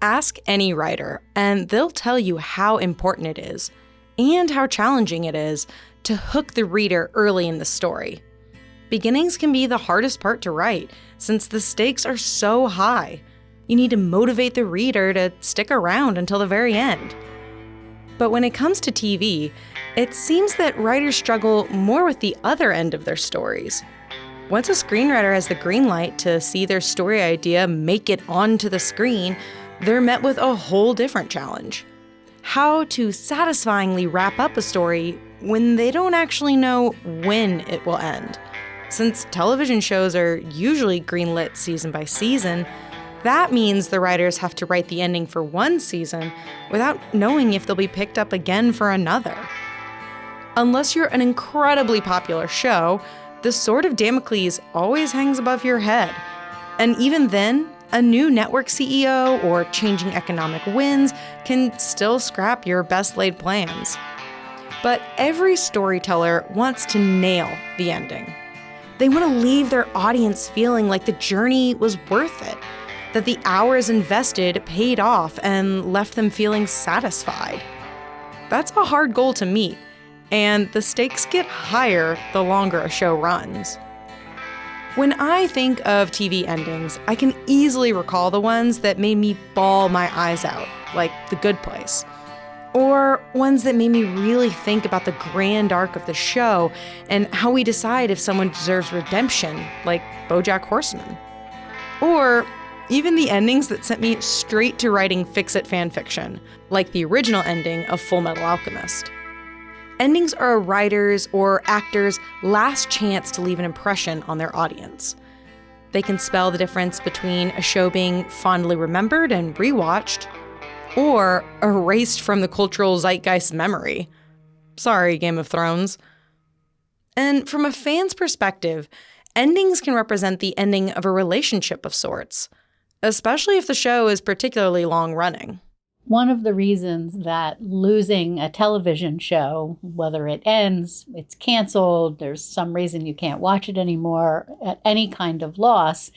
Ask any writer, and they'll tell you how important it is, and how challenging it is, to hook the reader early in the story. Beginnings can be the hardest part to write, since the stakes are so high. You need to motivate the reader to stick around until the very end. But when it comes to TV, it seems that writers struggle more with the other end of their stories. Once a screenwriter has the green light to see their story idea make it onto the screen, they're met with a whole different challenge. How to satisfyingly wrap up a story when they don't actually know when it will end. Since television shows are usually greenlit season by season, that means the writers have to write the ending for one season without knowing if they'll be picked up again for another. Unless you're an incredibly popular show, the sword of Damocles always hangs above your head. And even then, a new network CEO or changing economic winds can still scrap your best laid plans. But every storyteller wants to nail the ending. They want to leave their audience feeling like the journey was worth it, that the hours invested paid off and left them feeling satisfied. That's a hard goal to meet, and the stakes get higher the longer a show runs. When I think of TV endings, I can easily recall the ones that made me bawl my eyes out, like The Good Place. Or ones that made me really think about the grand arc of the show and how we decide if someone deserves redemption, like BoJack Horseman. Or even the endings that sent me straight to writing fix-it fanfiction, like the original ending of Full Metal Alchemist. Endings are a writer's or actor's last chance to leave an impression on their audience. They can spell the difference between a show being fondly remembered and rewatched, or erased from the cultural zeitgeist memory. Sorry, Game of Thrones. And from a fan's perspective, endings can represent the ending of a relationship of sorts, especially if the show is particularly long-running. One of the reasons that losing a television show, whether it ends, it's canceled, there's some reason you can't watch it anymore, any kind of loss,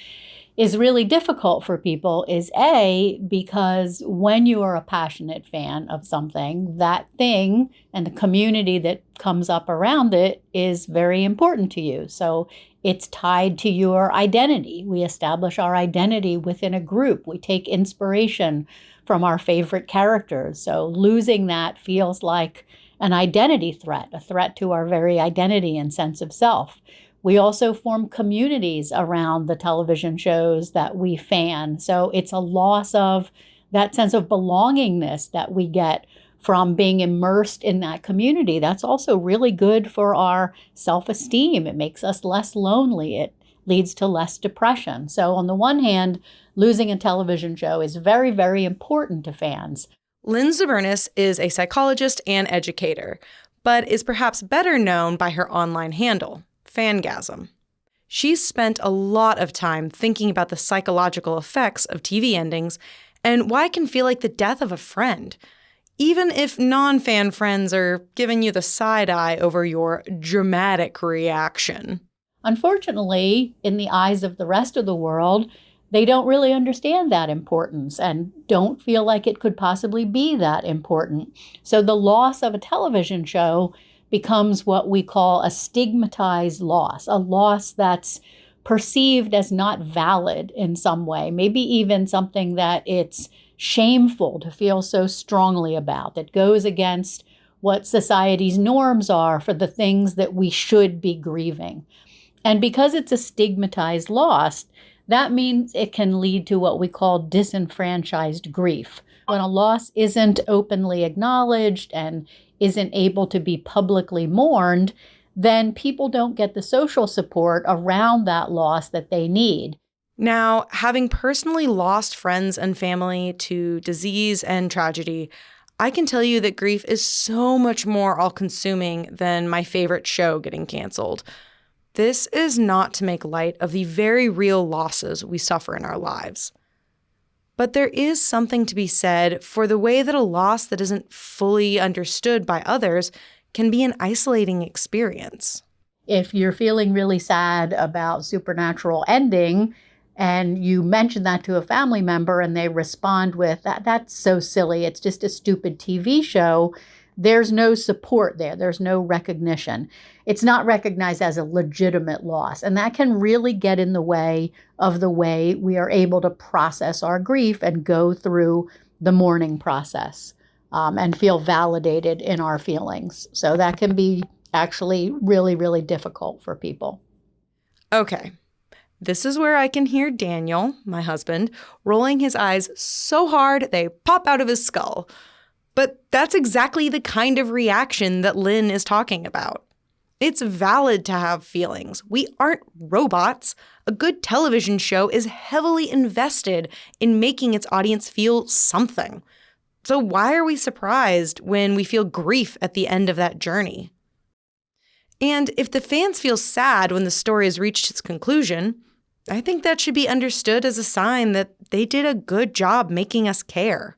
is really difficult for people is A, because when you are a passionate fan of something, that thing and the community that comes up around it is very important to you. So it's tied to your identity. We establish our identity within a group. We take inspiration from our favorite characters. So losing that feels like an identity threat, a threat to our very identity and sense of self. We also form communities around the television shows that we fan. So it's a loss of that sense of belongingness that we get from being immersed in that community. That's also really good for our self-esteem. It makes us less lonely. It leads to less depression. So on the one hand, losing a television show is very, very important to fans. Lynn Zubernis is a psychologist and educator, but is perhaps better known by her online handle, Fangasm. She's spent a lot of time thinking about the psychological effects of TV endings and why it can feel like the death of a friend, even if non-fan friends are giving you the side eye over your dramatic reaction. Unfortunately, in the eyes of the rest of the world, they don't really understand that importance and don't feel like it could possibly be that important. So the loss of a television show becomes what we call a stigmatized loss, a loss that's perceived as not valid in some way, maybe even something that it's shameful to feel so strongly about, that goes against what society's norms are for the things that we should be grieving. And because it's a stigmatized loss, that means it can lead to what we call disenfranchised grief. When a loss isn't openly acknowledged and isn't able to be publicly mourned, then people don't get the social support around that loss that they need. Now, having personally lost friends and family to disease and tragedy, I can tell you that grief is so much more all-consuming than my favorite show getting canceled. This is not to make light of the very real losses we suffer in our lives. But there is something to be said for the way that a loss that isn't fully understood by others can be an isolating experience. If you're feeling really sad about Supernatural ending, and you mention that to a family member and they respond with, that's so silly, it's just a stupid TV show, there's no support there. There's no recognition. It's not recognized as a legitimate loss. And that can really get in the way of the way we are able to process our grief and go through the mourning process and feel validated in our feelings. So that can be actually really, really difficult for people. Okay. This is where I can hear Daniel, my husband, rolling his eyes so hard they pop out of his skull. But that's exactly the kind of reaction that Lynn is talking about. It's valid to have feelings. We aren't robots. A good television show is heavily invested in making its audience feel something. So why are we surprised when we feel grief at the end of that journey? And if the fans feel sad when the story has reached its conclusion, I think that should be understood as a sign that they did a good job making us care.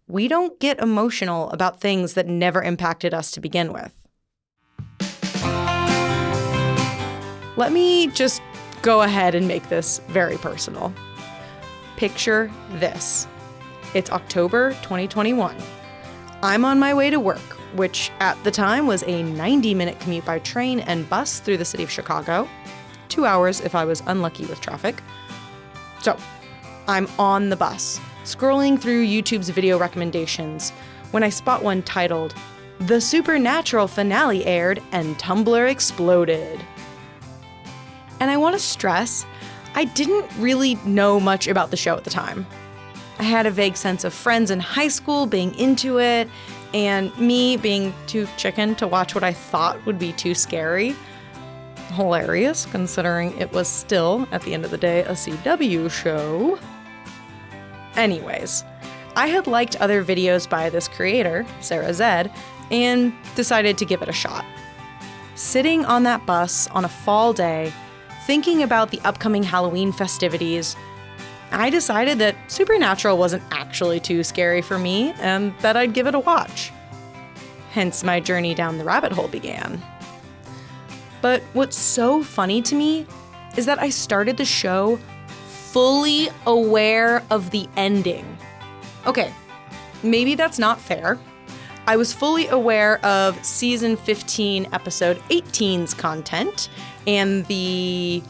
We don't get emotional about things that never impacted us to begin with. Let me just go ahead and make this very personal. Picture this. It's October 2021. I'm on my way to work, which at the time was a 90-minute commute by train and bus through the city of Chicago. 2 hours if I was unlucky with traffic. So, I'm on the bus, scrolling through YouTube's video recommendations, when I spot one titled, "The Supernatural Finale Aired and Tumblr Exploded." And I want to stress, I didn't really know much about the show at the time. I had a vague sense of friends in high school being into it, and me being too chicken to watch what I thought would be too scary. Hilarious, considering it was still, at the end of the day, a CW show. Anyways, I had liked other videos by this creator, Sarah Zed, and decided to give it a shot. Sitting on that bus on a fall day, thinking about the upcoming Halloween festivities, I decided that Supernatural wasn't actually too scary for me and that I'd give it a watch. Hence my journey down the rabbit hole began. But what's so funny to me is that I started the show fully aware of the ending. Okay, maybe that's not fair. I was fully aware of season 15, episode 18's content and the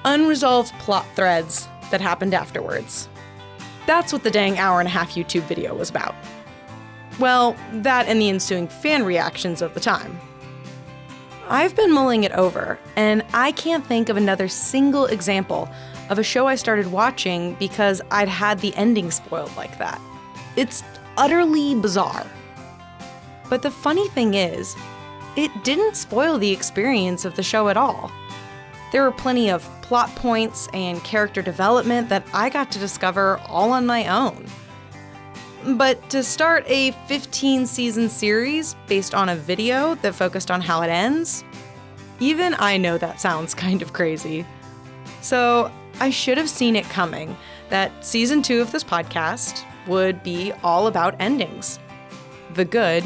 unresolved plot threads that happened afterwards. That's what the dang hour-and-a-half YouTube video was about. Well, that and the ensuing fan reactions of the time. I've been mulling it over, and I can't think of another single example of a show I started watching because I'd had the ending spoiled like that. It's utterly bizarre. But the funny thing is, it didn't spoil the experience of the show at all. There were plenty of plot points and character development that I got to discover all on my own. But to start a 15-season series based on a video that focused on how it ends, even I know that sounds kind of crazy. So I should have seen it coming, that season 2 of this podcast would be all about endings. The good,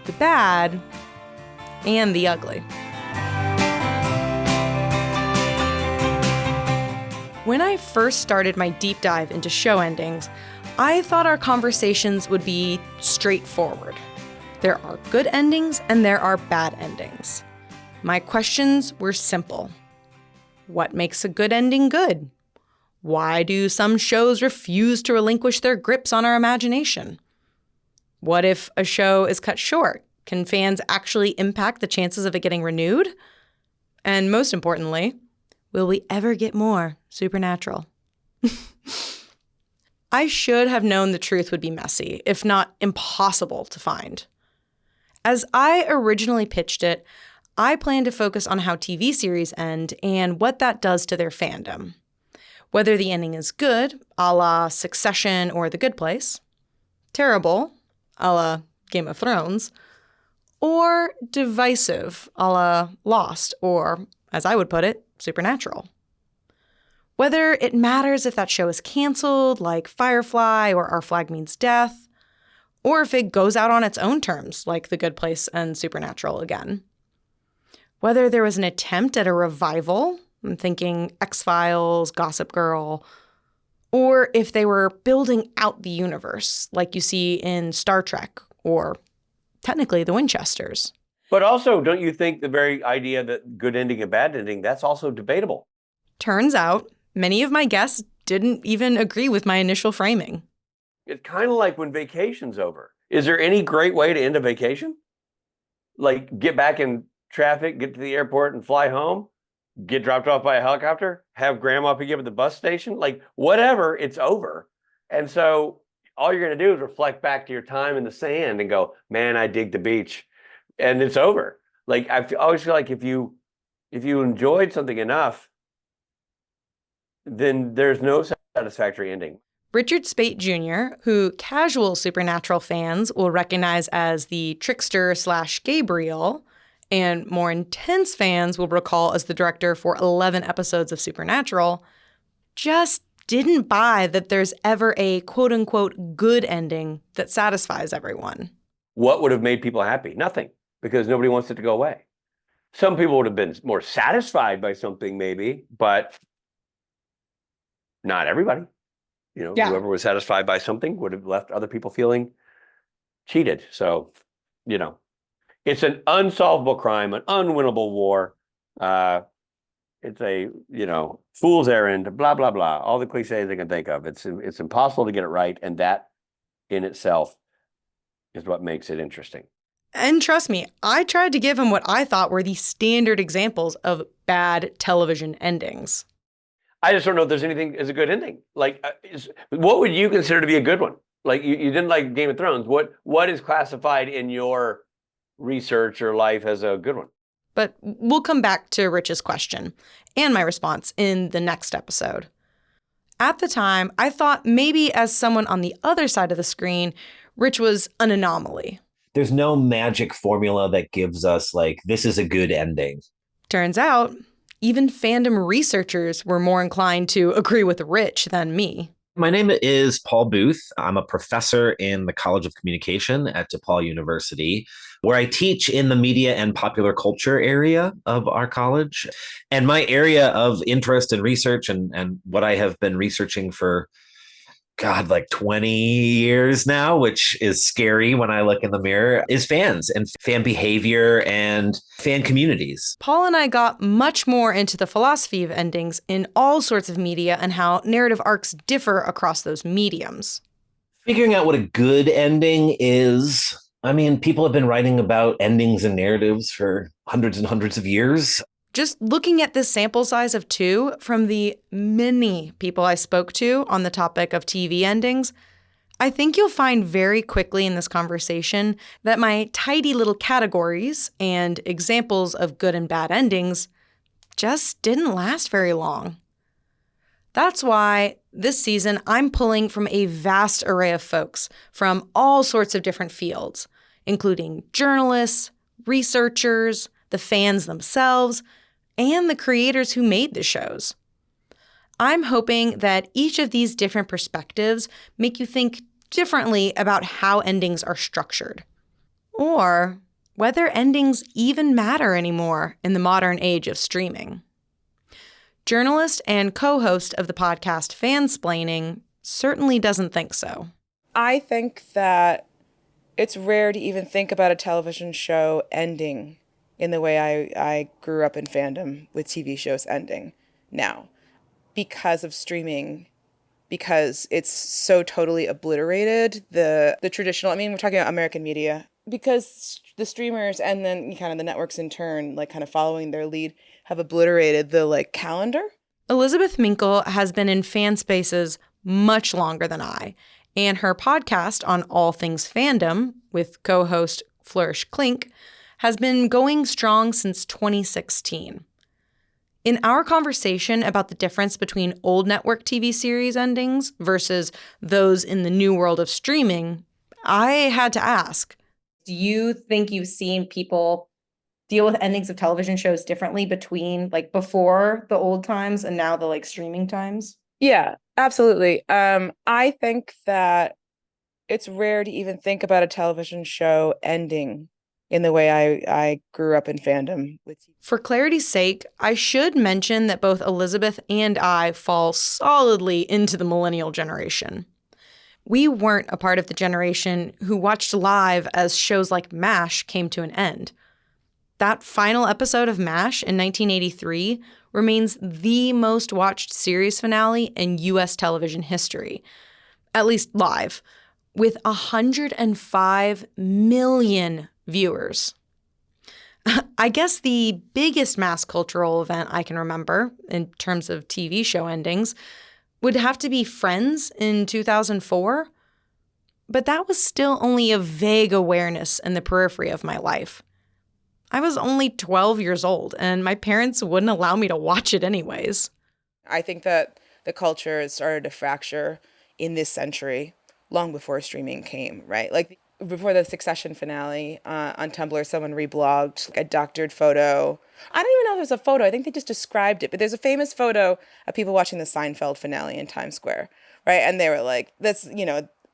the bad, and the ugly. When I first started my deep dive into show endings, I thought our conversations would be straightforward. There are good endings and there are bad endings. My questions were simple. What makes a good ending good? Why do some shows refuse to relinquish their grips on our imagination? What if a show is cut short? Can fans actually impact the chances of it getting renewed? And most importantly, will we ever get more Supernatural? I should have known the truth would be messy, if not impossible to find. As I originally pitched it, I planned to focus on how TV series end and what that does to their fandom. Whether the ending is good, a la Succession or The Good Place, terrible, a la Game of Thrones, or divisive, a la Lost, or, as I would put it, Supernatural. Whether it matters if that show is canceled, like Firefly or Our Flag Means Death, or if it goes out on its own terms, like The Good Place and Supernatural again. Whether there was an attempt at a revival, I'm thinking X-Files, Gossip Girl, or if they were building out the universe, like you see in Star Trek or technically the Winchesters. But also, don't you think the very idea that good ending and bad ending, that's also debatable? Turns out, many of my guests didn't even agree with my initial framing. It's kind of like when vacation's over. Is there any great way to end a vacation? Like get back in traffic, get to the airport and fly home, get dropped off by a helicopter, have grandma pick you up at the bus station, like whatever, it's over. And so all you're going to do is reflect back to your time in the sand and go, man, I dig the beach. And it's over. Like always feel like if you enjoyed something enough, then there's no satisfactory ending. Richard Speight Jr., who casual Supernatural fans will recognize as the trickster/Gabriel, and more intense fans will recall as the director for 11 episodes of Supernatural, just didn't buy that there's ever a quote-unquote good ending that satisfies everyone. What would have made people happy? Nothing, because nobody wants it to go away. Some people would have been more satisfied by something maybe, but not everybody. Whoever was satisfied by something would have left other people feeling cheated. So, it's an unsolvable crime, an unwinnable war. It's a, fool's errand, blah, blah, blah. All the cliches I can think of. It's impossible to get it right. And that in itself is what makes it interesting. And trust me, I tried to give him what I thought were the standard examples of bad television endings. I just don't know if there's anything as a good ending. Like, what would you consider to be a good one? Like, you didn't like Game of Thrones. What is classified in your research or life as a good one? But we'll come back to Rich's question and my response in the next episode. At the time, I thought maybe as someone on the other side of the screen, Rich was an anomaly. There's no magic formula that gives us, like, this is a good ending. Turns out, even fandom researchers were more inclined to agree with Rich than me. My name is Paul Booth. I'm a professor in the College of Communication at DePaul University, where I teach in the media and popular culture area of our college. And my area of interest and research and what I have been researching for, like 20 years now, which is scary when I look in the mirror, is fans and fan behavior and fan communities. Paul and I got much more into the philosophy of endings in all sorts of media and how narrative arcs differ across those mediums. Figuring out what a good ending is. I mean, people have been writing about endings and narratives for hundreds and hundreds of years. Just looking at this sample size of 2 from the many people I spoke to on the topic of TV endings, I think you'll find very quickly in this conversation that my tidy little categories and examples of good and bad endings just didn't last very long. That's why this season I'm pulling from a vast array of folks from all sorts of different fields, including journalists, researchers, the fans themselves, and the creators who made the shows. I'm hoping that each of these different perspectives make you think differently about how endings are structured, or whether endings even matter anymore in the modern age of streaming. Journalist and co-host of the podcast Fansplaining certainly doesn't think so. I think that it's rare to even think about a television show ending in the way I grew up in fandom with TV shows ending now because of streaming, because it's so totally obliterated the traditional, we're talking about American media, because the streamers and then kind of the networks in turn, like kind of following their lead, have obliterated the calendar. Elizabeth Minkle has been in fan spaces much longer than I, and her podcast on all things fandom with co-host Flourish Klink has been going strong since 2016. In our conversation about the difference between old network TV series endings versus those in the new world of streaming, I had to ask, do you think you've seen people deal with endings of television shows differently between before the old times and now the streaming times? Yeah, absolutely. I think that it's rare to even think about a television show ending in the way I grew up in fandom with TV. For clarity's sake, I should mention that both Elizabeth and I fall solidly into the millennial generation. We weren't a part of the generation who watched live as shows like MASH came to an end. That final episode of MASH in 1983 remains the most watched series finale in US television history, at least live, with 105 million viewers. I guess the biggest mass cultural event I can remember in terms of TV show endings would have to be Friends in 2004, but that was still only a vague awareness in the periphery of my life. I was only 12 years old, and my parents wouldn't allow me to watch it anyways. I think that the culture has started to fracture in this century, long before streaming came, right? Like before the Succession finale on Tumblr, someone reblogged like a doctored photo. I don't even know if there's a photo. I think they just described it, but there's a famous photo of people watching the Seinfeld finale in Times Square, right? And they were like, "That's,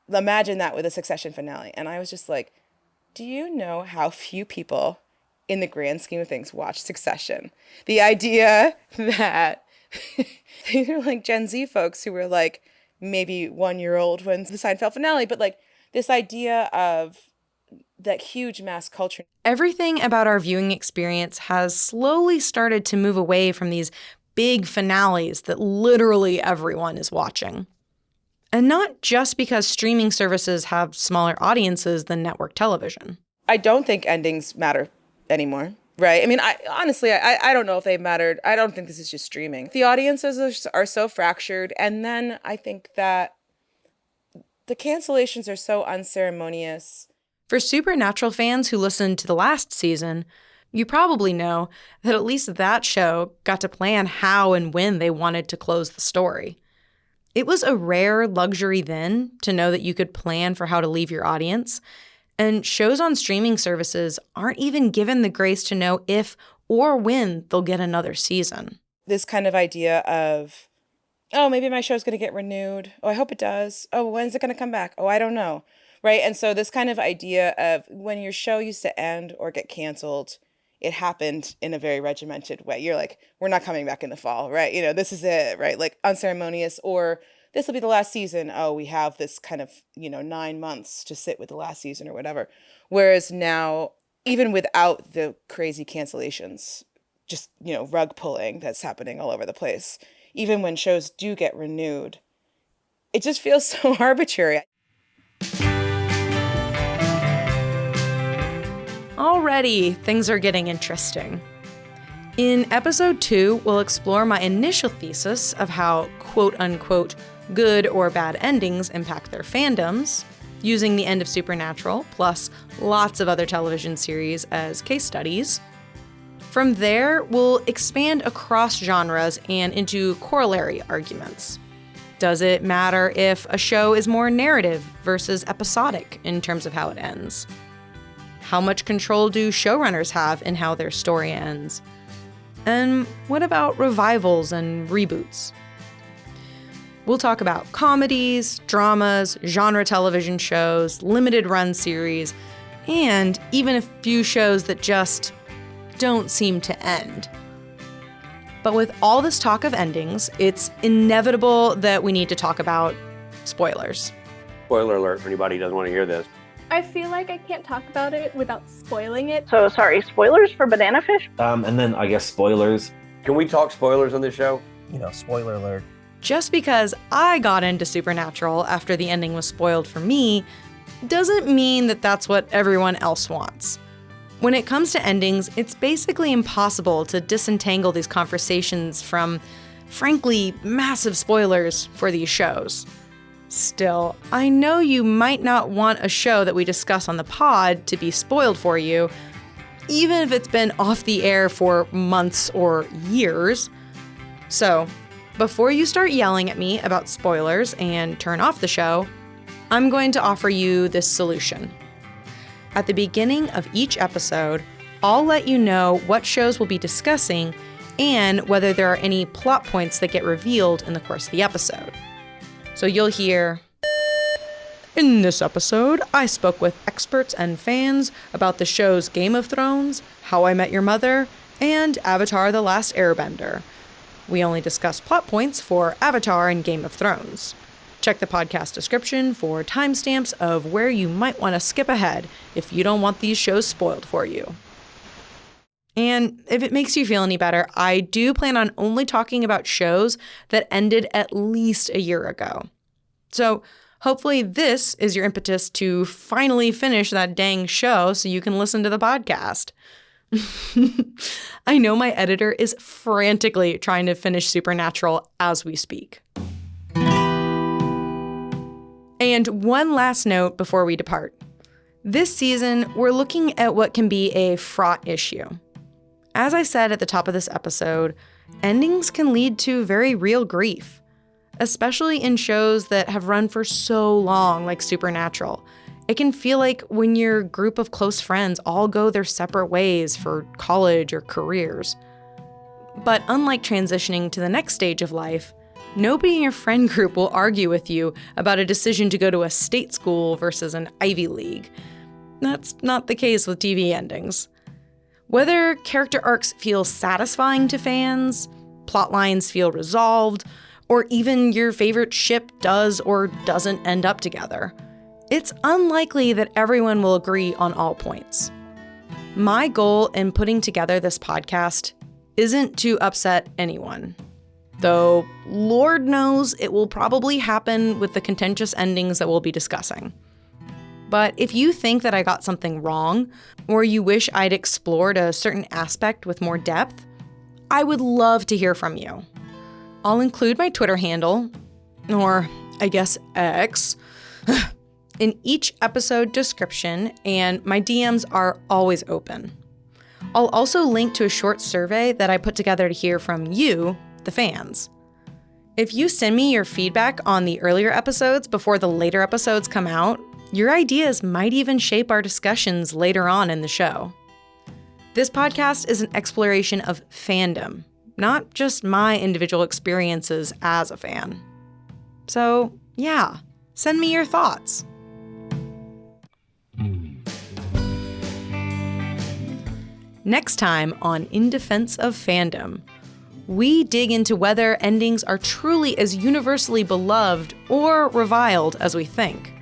imagine that with a Succession finale." And I was just like, do you know how few people in the grand scheme of things watch Succession? The idea that these are like Gen Z folks who were like maybe 1 year old when the Seinfeld finale, but like this idea of that huge mass culture. Everything about our viewing experience has slowly started to move away from these big finales that literally everyone is watching. And not just because streaming services have smaller audiences than network television. I don't think endings matter anymore, right? I mean, I don't know if they mattered. I don't think this is just streaming. The audiences are so fractured. And then I think that the cancellations are so unceremonious. For Supernatural fans who listened to the last season, you probably know that at least that show got to plan how and when they wanted to close the story. It was a rare luxury then to know that you could plan for how to leave your audience, and shows on streaming services aren't even given the grace to know if or when they'll get another season. This kind of idea of, oh, maybe my show's going to get renewed. Oh, I hope it does. Oh, when's it going to come back? Oh, I don't know. Right? And so this kind of idea of when your show used to end or get canceled, it happened in a very regimented way. You're like, we're not coming back in the fall, right? This is it, right? Like unceremonious, or this will be the last season. Oh, we have this kind of, 9 months to sit with the last season or whatever. Whereas now, even without the crazy cancellations, just, rug pulling that's happening all over the place, even when shows do get renewed, it just feels so arbitrary. Already, things are getting interesting. In episode 2, we'll explore my initial thesis of how quote-unquote good or bad endings impact their fandoms, using the end of Supernatural, plus lots of other television series as case studies. From there, we'll expand across genres and into corollary arguments. Does it matter if a show is more narrative versus episodic in terms of how it ends? How much control do showrunners have in how their story ends? And what about revivals and reboots? We'll talk about comedies, dramas, genre television shows, limited run series, and even a few shows that just don't seem to end. But with all this talk of endings, it's inevitable that we need to talk about spoilers. Spoiler alert for anybody who doesn't want to hear this. I feel like I can't talk about it without spoiling it. So, sorry, spoilers for Banana Fish? And then I guess spoilers. Can we talk spoilers on this show? Spoiler alert. Just because I got into Supernatural after the ending was spoiled for me doesn't mean that that's what everyone else wants. When it comes to endings, it's basically impossible to disentangle these conversations from, frankly, massive spoilers for these shows. Still, I know you might not want a show that we discuss on the pod to be spoiled for you, even if it's been off the air for months or years. So, before you start yelling at me about spoilers and turn off the show, I'm going to offer you this solution. At the beginning of each episode, I'll let you know what shows we'll be discussing and whether there are any plot points that get revealed in the course of the episode. So you'll hear, In this episode, I spoke with experts and fans about the shows Game of Thrones, How I Met Your Mother, and Avatar: The Last Airbender. We only discussed plot points for Avatar and Game of Thrones. Check the podcast description for timestamps of where you might want to skip ahead if you don't want these shows spoiled for you. And if it makes you feel any better, I do plan on only talking about shows that ended at least a year ago. So hopefully this is your impetus to finally finish that dang show so you can listen to the podcast. I know my editor is frantically trying to finish Supernatural as we speak. And one last note before we depart. This season, we're looking at what can be a fraught issue. As I said at the top of this episode, endings can lead to very real grief, especially in shows that have run for so long, like Supernatural. It can feel like when your group of close friends all go their separate ways for college or careers. But unlike transitioning to the next stage of life, nobody in your friend group will argue with you about a decision to go to a state school versus an Ivy League. That's not the case with TV endings. Whether character arcs feel satisfying to fans, plot lines feel resolved, or even your favorite ship does or doesn't end up together, it's unlikely that everyone will agree on all points. My goal in putting together this podcast isn't to upset anyone. Though, Lord knows it will probably happen with the contentious endings that we'll be discussing. But if you think that I got something wrong, or you wish I'd explored a certain aspect with more depth, I would love to hear from you. I'll include my Twitter handle, or I guess X, in each episode description, and my DMs are always open. I'll also link to a short survey that I put together to hear from you, the fans. If you send me your feedback on the earlier episodes before the later episodes come out, your ideas might even shape our discussions later on in the show. This podcast is an exploration of fandom, not just my individual experiences as a fan. So, yeah, send me your thoughts. Next time on In Defense of Fandom, we dig into whether endings are truly as universally beloved or reviled as we think.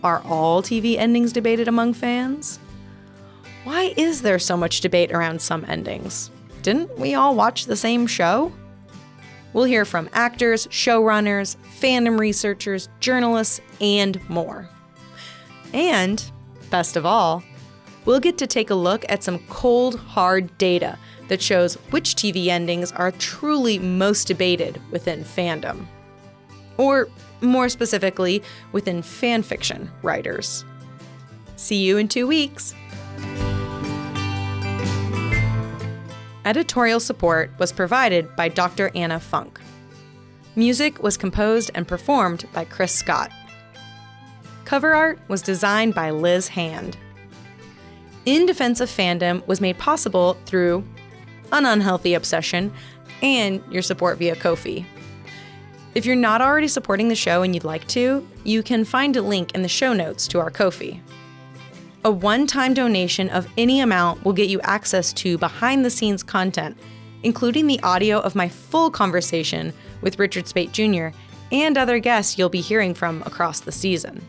Are all TV endings debated among fans? Why is there so much debate around some endings? Didn't we all watch the same show? We'll hear from actors, showrunners, fandom researchers, journalists, and more. And, best of all, we'll get to take a look at some cold, hard data that shows which TV endings are truly most debated within fandom. Or, more specifically, within fanfiction writers. See you in 2 weeks! Editorial support was provided by Dr. Anna Funk. Music was composed and performed by Chris Scott. Cover art was designed by Liz Hand. In Defense of Fandom was made possible through an unhealthy obsession and your support via Ko-fi. If you're not already supporting the show and you'd like to, you can find a link in the show notes to our Ko-fi. A one-time donation of any amount will get you access to behind-the-scenes content, including the audio of my full conversation with Richard Speight Jr. and other guests you'll be hearing from across the season.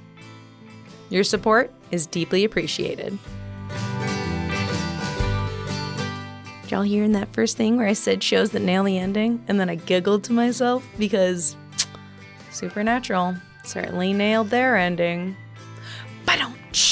Your support is deeply appreciated. Did y'all hear in that first thing where I said shows that nail the ending, and then I giggled to myself because Supernatural certainly nailed their ending. Ba-dum-tsh.